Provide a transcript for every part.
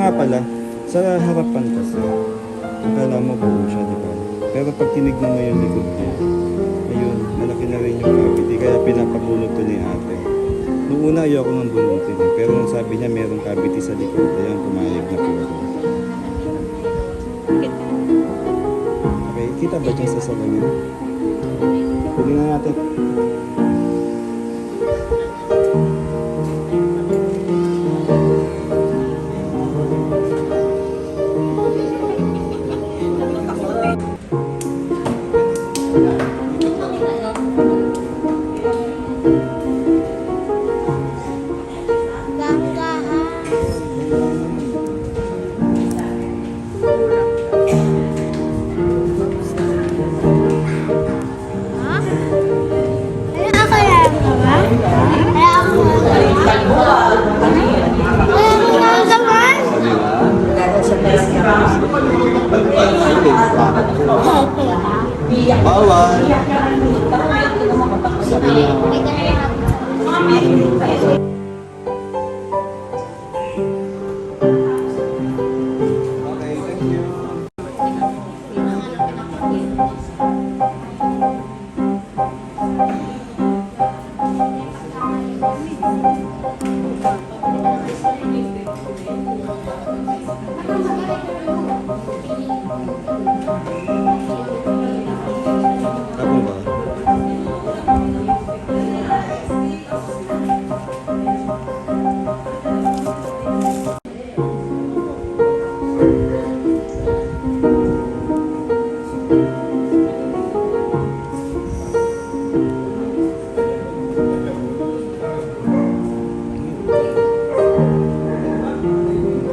nga pala, sa harapan kasi, akala mo buo siya, di ba? Pero pag tinignan mo yung likod niya, ayun, malaki na rin yung cavity. Kaya pinapabunot ko ni ate. Noong una ayoko ng bunutin eh. Pero nung sabi niya merong cavity sa likod, ayun, pumayag na po ako. Okay, kita ba dyan sa salamin? Pwede na natin. Bawal. Sabi niya. Okay, thank you. Ako ba?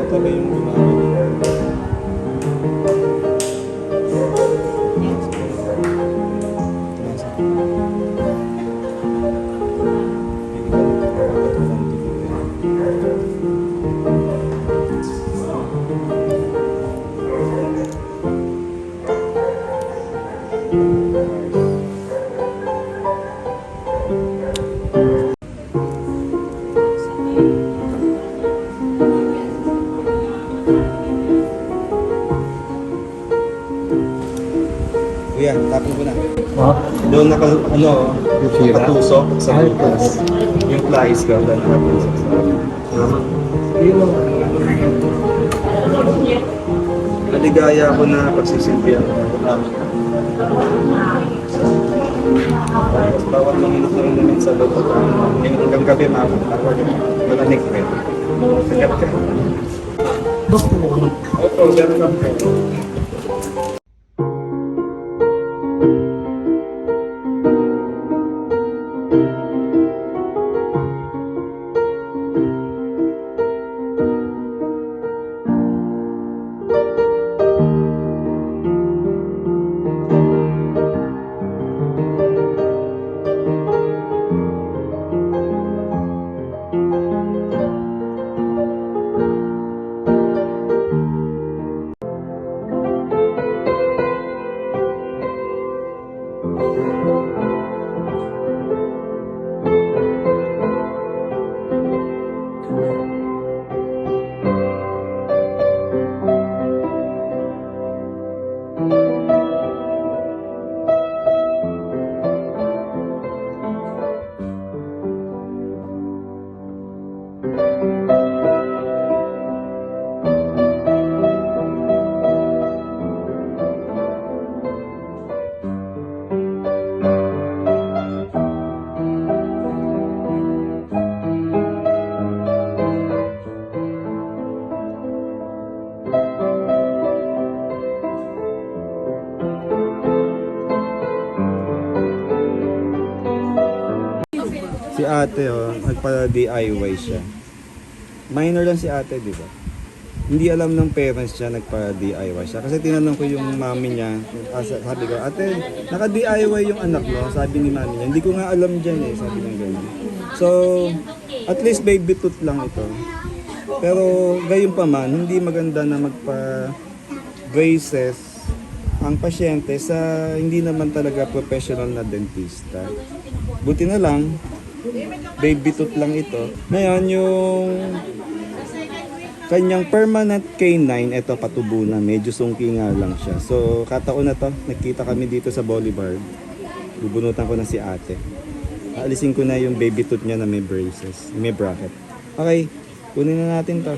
Katabi yung gumamit. Kuya, tapon ko na. Doon nakatusok sa butas. Yung flies ka, doon nakatusok sa Maligaya ako na pagsisilbihan ko. Bawat mga minuto lang namin sa loob. Hanggang gabi, malanig ka. Sagat ka. Opo, gano'n lang ka. Si ate, nagpa-DIY siya. Minor lang si ate, di ba? Hindi alam ng parents niya nagpa-DIY siya. Kasi tinanong ko yung mami niya, sabi ko, ate, naka-DIY yung anak mo, sabi ni mami niya. Hindi ko nga alam dyan eh, sabi niya ganyan. So, at least baby tooth lang ito. Pero gayon pa man, hindi maganda na magpa-braces ang pasyente sa hindi naman talaga professional na dentista. Buti na lang, baby tooth lang ito. Ngayon, yung kanyang permanent canine, eto patubo na, medyo sungki nga lang siya. So, kataon na to, nakita kami dito sa Boulevard. Bubunutan ko na si ate. Aalisin ko na yung baby tooth niya na may braces, may bracket. Okay, kunin na natin to.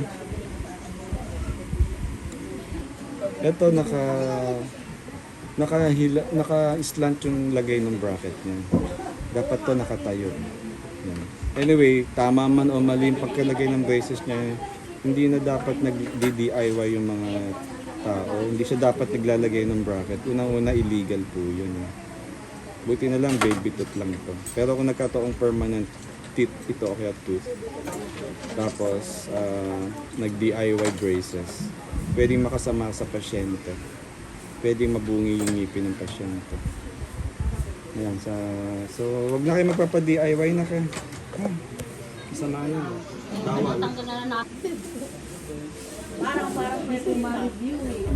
Eto, naka-slant yung lagay ng bracket niya. Dapat to nakatayo. Yan. Anyway, tama man o mali yung pagkalagay ng braces niya, hindi na dapat nag-DIY yung mga tao. Hindi siya dapat naglalagay ng bracket. Unang-una, illegal po yun. Buti na lang, baby tooth lang ito. Pero kung nagkataong permanent teeth ito o kaya tooth, tapos nag-DIY braces, pwedeng makasama sa pasyente. Pwedeng mabungi yung ngipin ng pasyente. Ayan, so wag na kayo magpapa-DIY na kayo. Kasama yun. Bawal. Tanggal na natin. Parang may review eh.